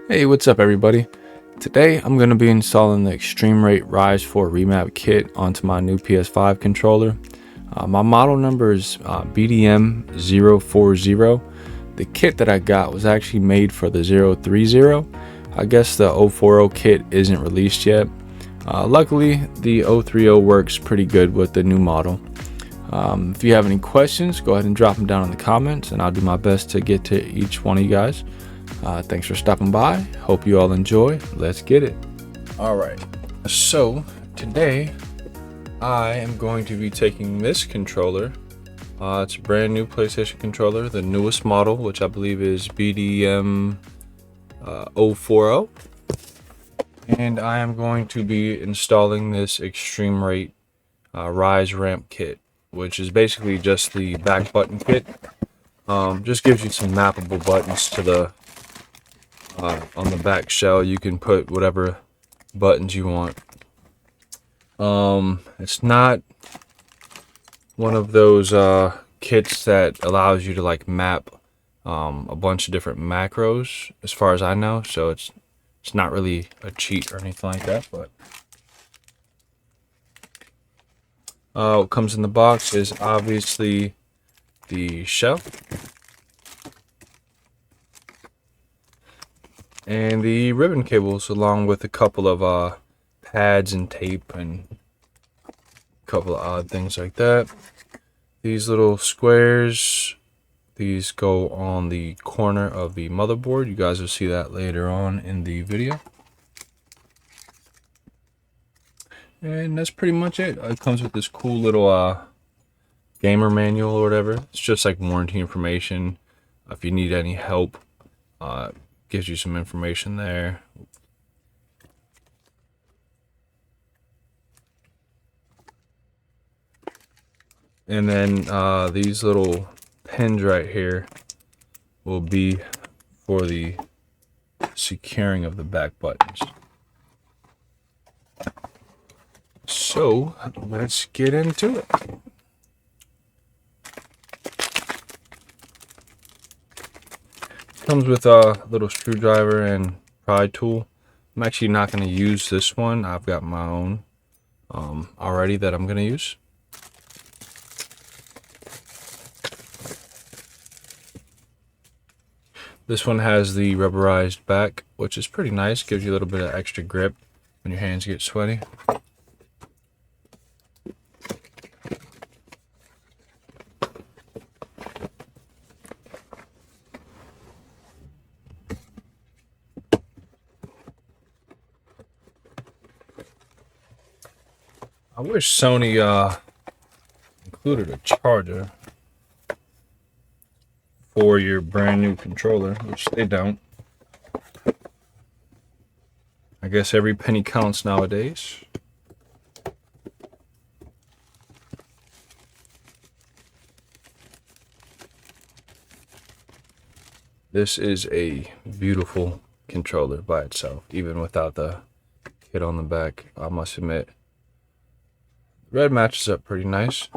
Hey, what's up everybody? Today I'm going to be installing the Extreme Rate Rise4 remap kit onto my new PS5 controller. My model number is BDM-040. The kit that I got was actually made for the 030. I guess the 040 kit isn't released yet. Luckily, the 030 works pretty good with the new model. If you have any questions, go ahead and drop them down in the comments and I'll do my best to get to each one of you guys. Thanks for stopping by. Hope you all enjoy. Let's get it. Alright, so today I am going to be taking this controller. It's a brand new PlayStation controller, the newest model, which I believe is BDM-040. And I am going to be installing this Extreme Rate Rise ramp kit, which is basically just the back button kit. Just gives you some mappable buttons to the on the back shell. You can put whatever buttons you want. It's not one of those kits that allows you to like map a bunch of different macros, as far as I know. So it's not really a cheat or anything like that. But what comes in the box is obviously the shell and the ribbon cables, along with a couple of pads and tape and a couple of odd things like that. These little squares, these go on the corner of the motherboard. You guys will see that later on in the video. And that's pretty much it. It comes with this cool little gamer manual or whatever. It's just like warranty information. If you need any help, gives you some information there. And then these little pins right here will be for the securing of the back buttons. So let's get into it. Comes with a little screwdriver and pry tool. I'm actually not going to use this one. I've got my own already that I'm going to use. This one has the rubberized back, which is pretty nice. Gives you a little bit of extra grip when your hands get sweaty. I wish Sony included a charger for your brand new controller, which they don't. I guess every penny counts nowadays. This is a beautiful controller by itself, even without the kit on the back, I must admit. Red matches up pretty nice.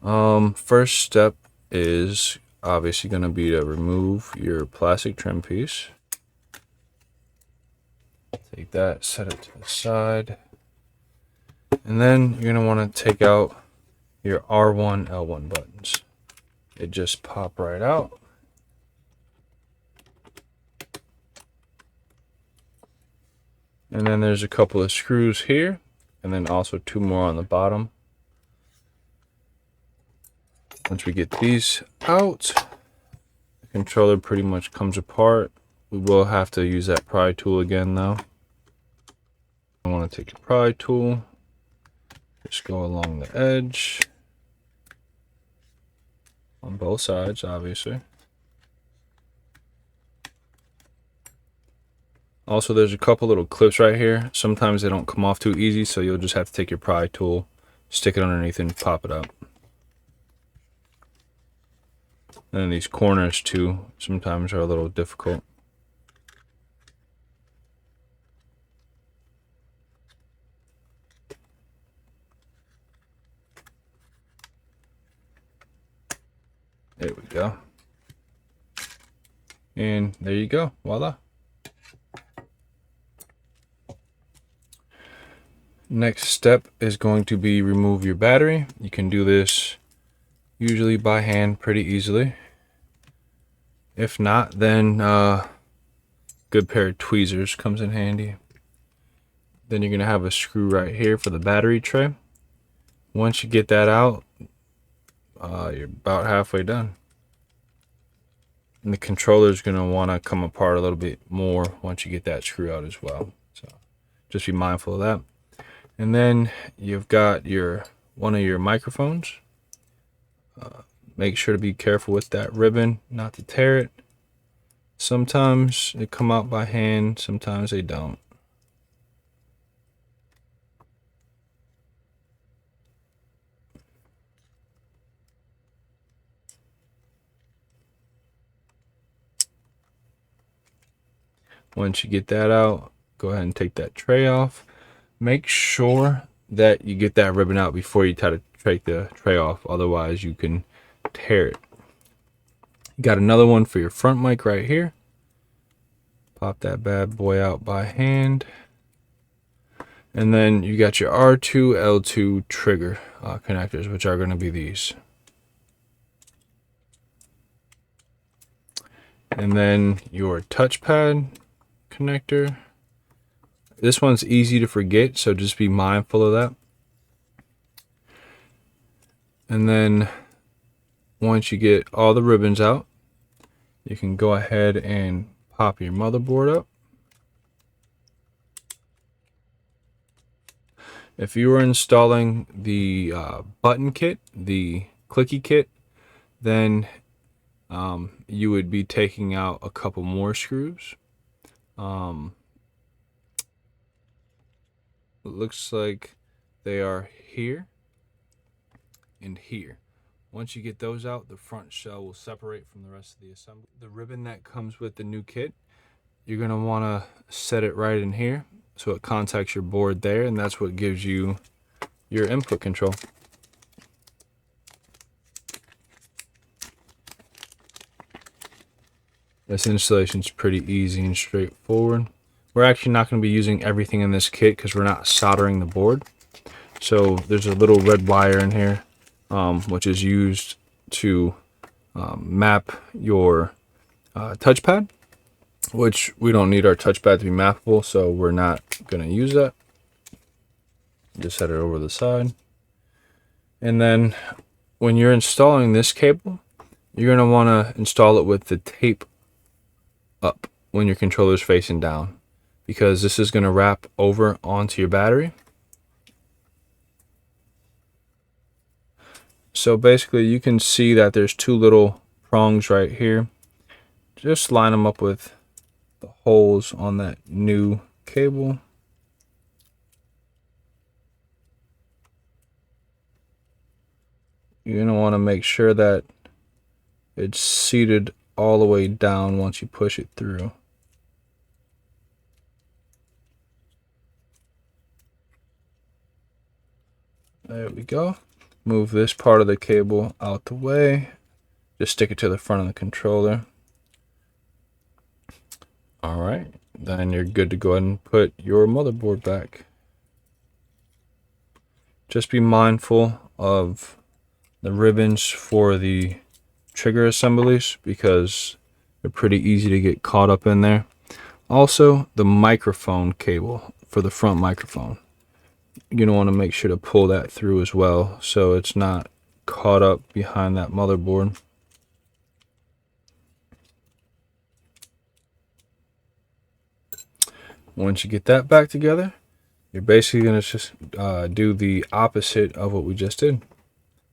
First step is obviously going to be to remove your plastic trim piece. Take that, set it to the side, and then you're going to want to take out your R1, L1 buttons. They just pop right out. And then there's a couple of screws here, and then also two more on the bottom. Once we get these out, the controller pretty much comes apart. We will have to use that pry tool again though. I want to take the pry tool, just go along the edge on both sides, obviously. Also, there's a couple little clips right here. Sometimes they don't come off too easy, so you'll just have to take your pry tool, stick it underneath and pop it up. And then these corners too sometimes are a little difficult. There we go. And there you go, voila. Next step is going to be remove your battery. You can do this usually by hand pretty easily. If not, then good pair of tweezers comes in handy. Then you're gonna have a screw right here for the battery tray. Once you get that out, you're about halfway done. And the controller is gonna want to come apart a little bit more once you get that screw out as well. So just be mindful of that. And then you've got one of your microphones. Make sure to be careful with that ribbon, not to tear it. Sometimes they come out by hand, sometimes they don't. Once you get that out, go ahead and take that tray off. Make sure that you get that ribbon out before you try to take the tray off, otherwise you can tear it. You got another one for your front mic right here. Pop that bad boy out by hand. And then you got your R2, L2 trigger connectors, which are going to be these. And then your touchpad connector. This one's easy to forget, so just be mindful of that. And then once you get all the ribbons out, you can go ahead and pop your motherboard up. If you were installing the button kit, the clicky kit, then you would be taking out a couple more screws. It looks like they are here and here. Once you get those out, the front shell will separate from the rest of the assembly. The ribbon that comes with the new kit, you're going to want to set it right in here so it contacts your board there, and that's what gives you your input control. This installation is pretty easy and straightforward. We're actually not going to be using everything in this kit because we're not soldering the board. So there's a little red wire in here, which is used to map your touchpad, which we don't need our touchpad to be mappable, so we're not going to use that. Just set it over the side. And then when you're installing this cable, you're going to want to install it with the tape up when your controller is facing down, because this is going to wrap over onto your battery. So basically you can see that there's two little prongs right here. Just line them up with the holes on that new cable. You're going to want to make sure that it's seated all the way down once you push it through. There we go. Move this part of the cable out the way. Just stick it to the front of the controller. All right, then you're good to go ahead and put your motherboard back. Just be mindful of the ribbons for the trigger assemblies because they're pretty easy to get caught up in there. Also, the microphone cable for the front microphone. You're gonna want to make sure to pull that through as well so it's not caught up behind that motherboard. Once you get that back together, you're basically going to just do the opposite of what we just did.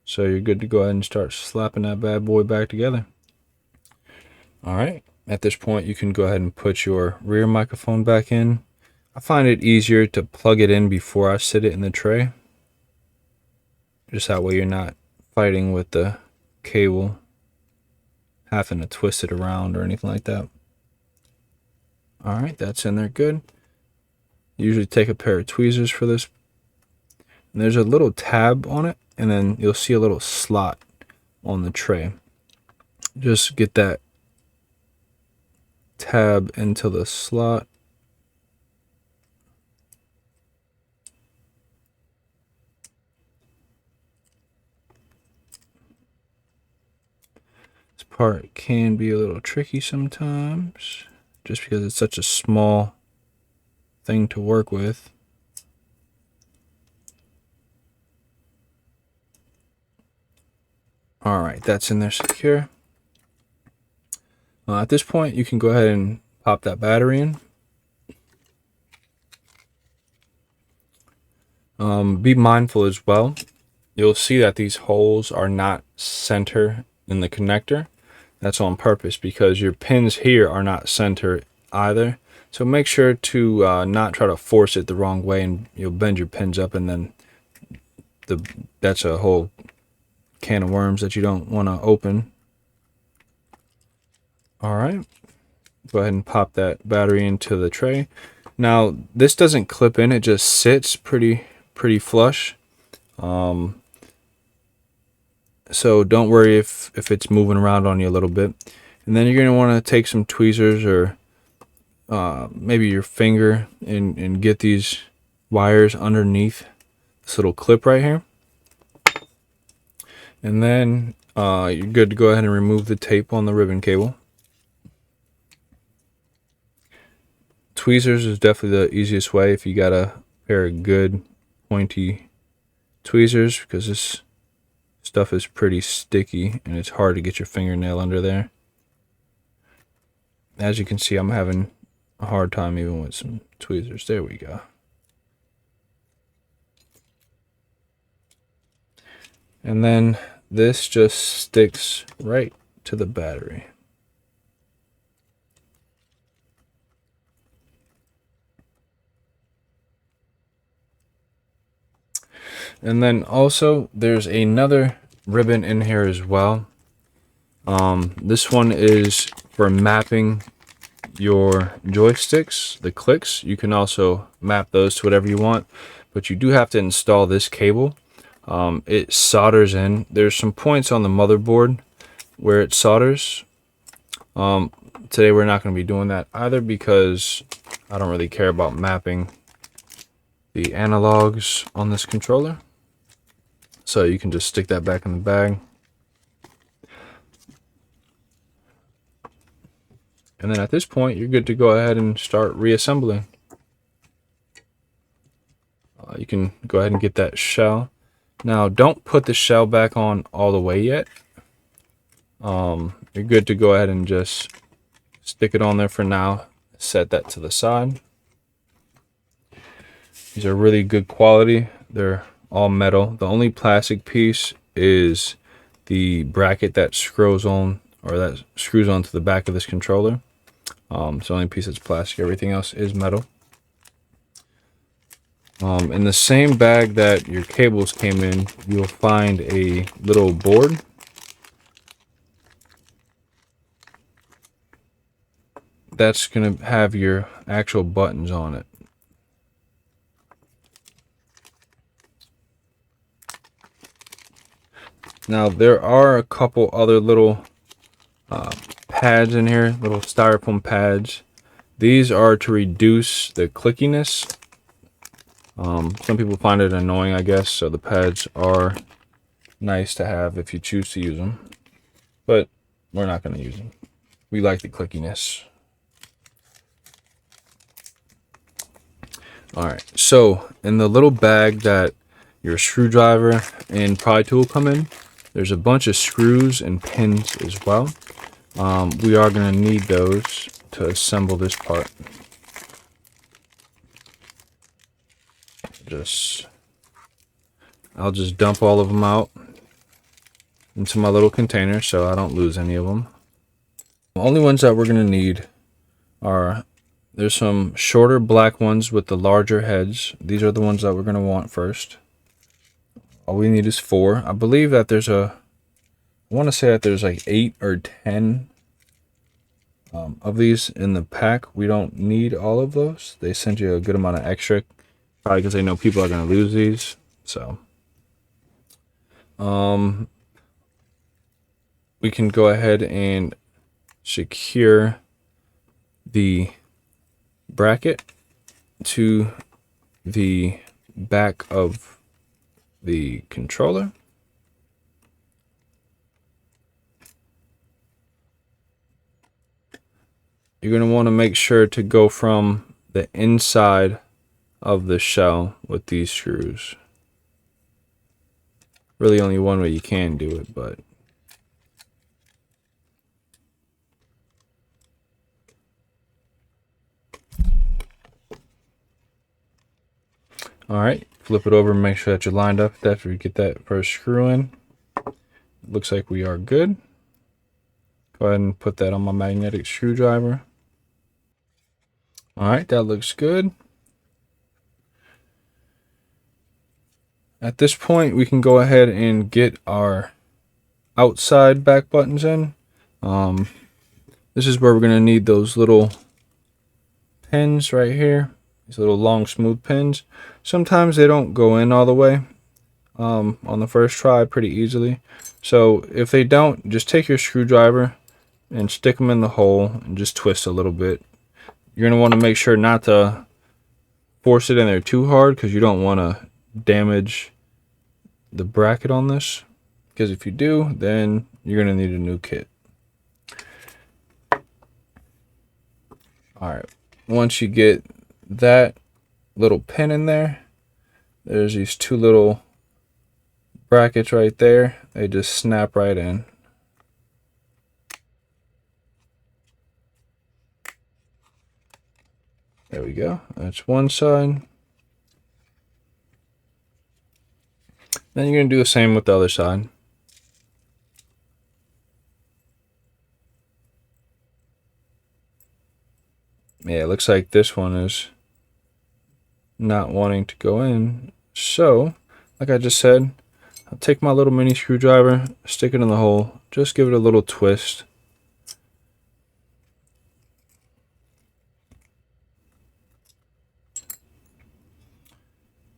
So you're good to go ahead and start slapping that bad boy back together. All right, at this point you can go ahead and put your rear microphone back in. I find it easier to plug it in before I sit it in the tray. Just that way you're not fighting with the cable, having to twist it around or anything like that. All right, that's in there good. Usually take a pair of tweezers for this. And there's a little tab on it, and then you'll see a little slot on the tray. Just get that tab into the slot. This part can be a little tricky sometimes, just because it's such a small thing to work with. All right, that's in there secure. At this point, you can go ahead and pop that battery in. Be mindful as well. You'll see that these holes are not center in the connector. That's on purpose because your pins here are not center either. So make sure to not try to force it the wrong way, and you'll bend your pins up, and then that's a whole can of worms that you don't want to open. All right, go ahead and pop that battery into the tray. Now this doesn't clip in, it just sits pretty flush. So don't worry if it's moving around on you a little bit. And then you're going to want to take some tweezers or maybe your finger and get these wires underneath this little clip right here. And then you're good to go ahead and remove the tape on the ribbon cable. Tweezers is definitely the easiest way if you got a pair of good pointy tweezers, because this stuff is pretty sticky and it's hard to get your fingernail under there. As you can see, I'm having a hard time even with some tweezers. There we go. And then this just sticks right to the battery. And then also there's another ribbon in here as well. This one is for mapping your joysticks, the clicks. You can also map those to whatever you want, but you do have to install this cable. It solders in. There's some points on the motherboard where it solders. Today we're not going to be doing that either, because I don't really care about mapping the analogs on this controller. So you can just stick that back in the bag. And then at this point, you're good to go ahead and start reassembling. You can go ahead and get that shell. Now, don't put the shell back on all the way yet. You're good to go ahead and just stick it on there for now. Set that to the side. These are really good quality. They're all metal. The only plastic piece is the bracket that screws on, or that screws onto the back of this controller. It's the only piece that's plastic. Everything else is metal. In the same bag that your cables came in, you'll find a little board. That's going to have your actual buttons on it. Now there are a couple other little pads in here, little styrofoam pads. These are to reduce the clickiness. Some people find it annoying, I guess, so the pads are nice to have if you choose to use them, but we're not going to use them. We like the clickiness. Alright, so in the little bag that your screwdriver and pry tool come in, there's a bunch of screws and pins as well. We are going to need those to assemble this part. I'll just dump all of them out into my little container so I don't lose any of them. The only ones that we're going to need are, there's some shorter black ones with the larger heads. These are the ones that we're going to want first. All we need is 4. I believe that there's I want to say that there's like 8 or 10 of these in the pack. We don't need all of those. They sent you a good amount of extra, probably because they know people are going to lose these. So we can go ahead and secure the bracket to the back of the controller. You're going to want to make sure to go from the inside of the shell with these screws. Really only one way you can do it, but alright, flip it over and make sure that you're lined up after you get that first screw in. Looks like we are good. Go ahead and put that on my magnetic screwdriver. Alright, that looks good. At this point, we can go ahead and get our outside back buttons in. This is where we're going to need those little pins right here. These little long smooth pins. Sometimes they don't go in all the way on the first try pretty easily. So if they don't, just take your screwdriver and stick them in the hole and just twist a little bit. You're going to want to make sure not to force it in there too hard, because you don't want to damage the bracket on this, because if you do, then you're going to need a new kit. Alright, once you get that little pin in there, there's these two little brackets right there. They just snap right in. There we go. That's one side. Then you're going to do the same with the other side. Yeah, it looks like this one is not wanting to go in. So, like I just said, I'll take my little mini screwdriver, stick it in the hole, just give it a little twist.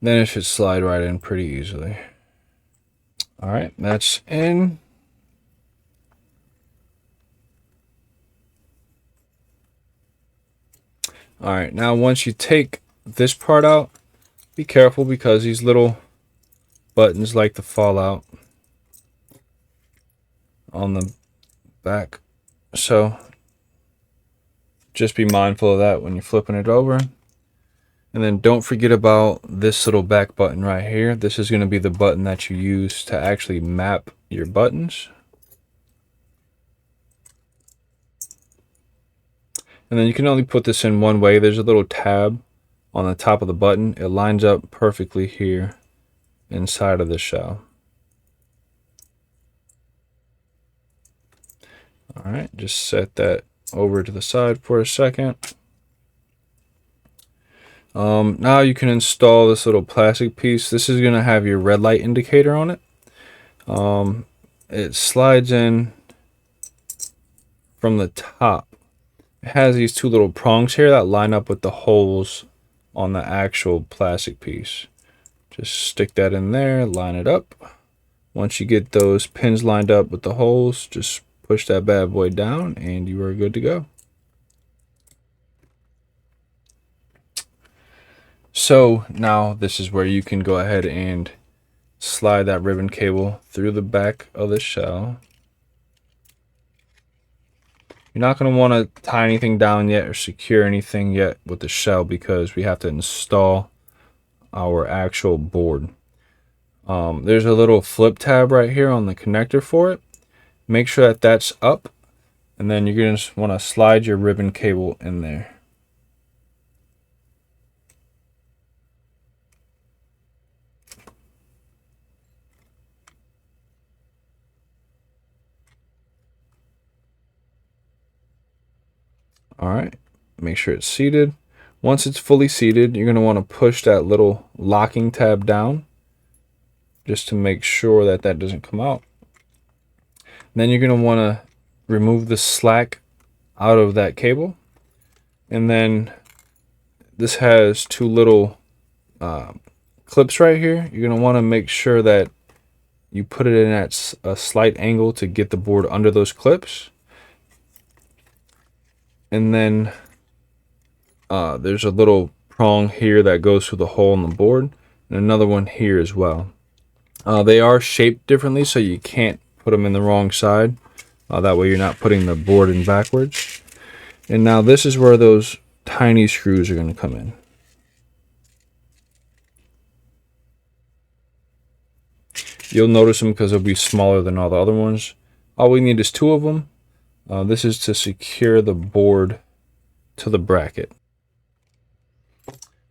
Then it should slide right in pretty easily. Alright, that's in. Alright, now once you take this part out, be careful because these little buttons like to fall out on the back. So just be mindful of that when you're flipping it over. And then don't forget about this little back button right here. This is going to be the button that you use to actually map your buttons. And then you can only put this in one way. There's a little tab on the top of the button. It lines up perfectly here inside of the shell. Alright, just set that over to the side for a second. Now you can install this little plastic piece. This is going to have your red light indicator on it. It slides in from the top. It has these two little prongs here that line up with the holes on the actual plastic piece. Just stick that in there, line it up. Once you get those pins lined up with the holes, just push that bad boy down and you are good to go. So now this is where you can go ahead and slide that ribbon cable through the back of the shell. You're not going to want to tie anything down yet or secure anything yet with the shell because we have to install our actual board. There's a little flip tab right here on the connector for it. Make sure that that's up, and then you're going to want to slide your ribbon cable in there. Alright, make sure it's seated. Once it's fully seated, you're going to want to push that little locking tab down just to make sure that that doesn't come out. Then you're going to want to remove the slack out of that cable. And then this has two little clips right here. You're going to want to make sure that you put it in at a slight angle to get the board under those clips. And then there's a little prong here that goes through the hole in the board, and another one here as well. They are shaped differently, so you can't put them in the wrong side. That way you're not putting the board in backwards. And now this is where those tiny screws are going to come in. You'll notice them because they'll be smaller than all the other ones. All we need is 2 of them. This is to secure the board to the bracket.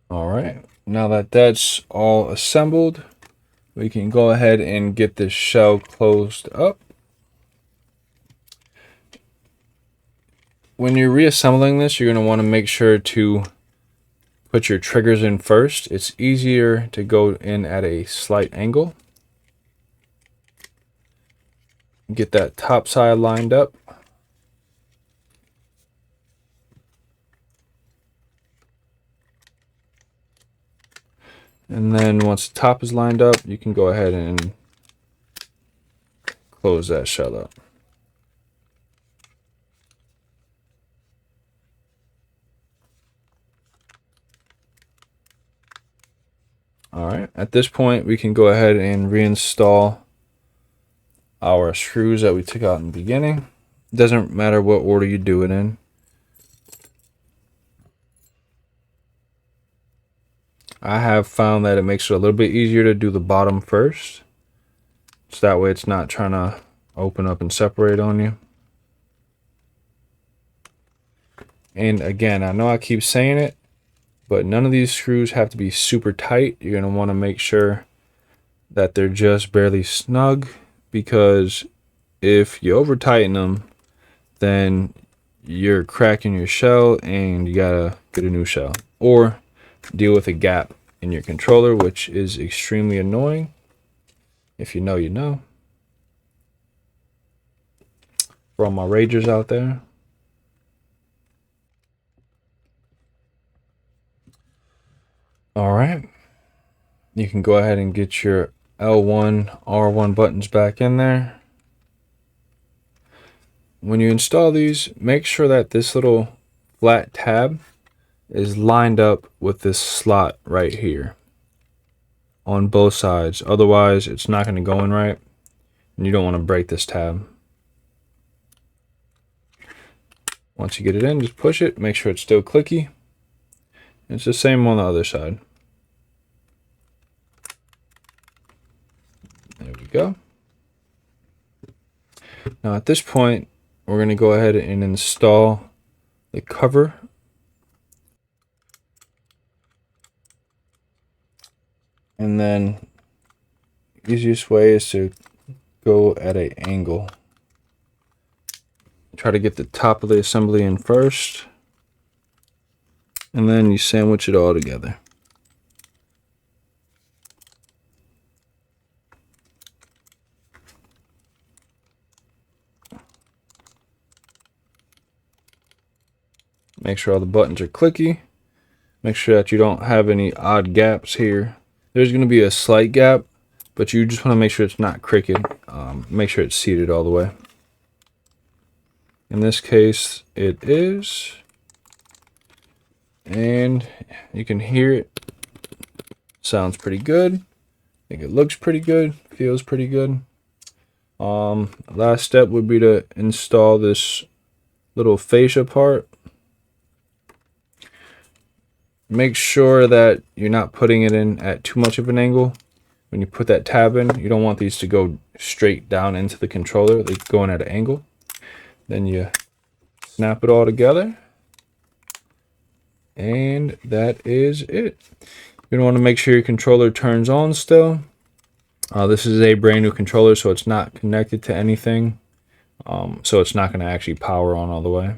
All right, now that that's all assembled, we can go ahead and get this shell closed up. When you're reassembling this, you're going to want to make sure to put your triggers in first. It's easier to go in at a slight angle. Get that top side lined up. And then once the top is lined up, you can go ahead and close that shell up. All right, at this point, we can go ahead and reinstall our screws that we took out in the beginning. It doesn't matter what order you do it in. I have found that it makes it a little bit easier to do the bottom first, so that way it's not trying to open up and separate on you. And again, I know I keep saying it, but none of these screws have to be super tight. You're going to want to make sure that they're just barely snug, because if you over tighten them, then you're cracking your shell and you gotta get a new shell, or deal with a gap in your controller, which is extremely annoying. If you know, you know. For all my ragers out there. All right, you can go ahead and get your L1, R1 buttons back in there. When you install these, make sure that this little flat tab is lined up with this slot right here on both sides. Otherwise, it's not going to go in right, and you don't want to break this tab. Once you get it in, just push it, make sure it's still clicky. It's the same on the other side. There we go. Now at this point, we're going to go ahead and install the cover. And then the easiest way is to go at an angle. Try to get the top of the assembly in first, and then you sandwich it all together. Make sure all the buttons are clicky. Make sure that you don't have any odd gaps here. There's going to be a slight gap, but you just want to make sure it's not crooked. Make sure it's seated all the way. In this case, it is. And you can hear it. Sounds pretty good. I think it looks pretty good. Feels pretty good. Last step would be to install this little fascia part. Make sure that you're not putting it in at too much of an angle. When you put that tab in, you don't want these to go straight down into the controller. They go in at an angle. Then you snap it all together. And that is it. You're going to want to make sure your controller turns on still. This is a brand new controller, so it's not connected to anything. So it's not going to actually power on all the way.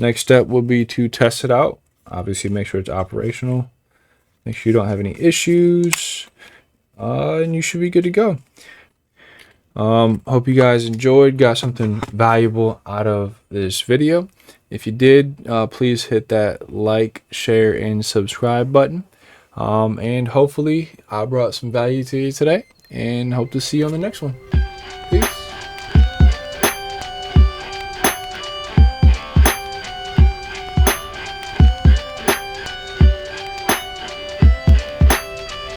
Next step will be to test it out. Obviously, make sure it's operational. Make sure you don't have any issues. And you should be good to go. Hope you guys enjoyed, got something valuable out of this video. If you did, please hit that like, share, and subscribe button. And hopefully I brought some value to you today, and hope to see you on the next one.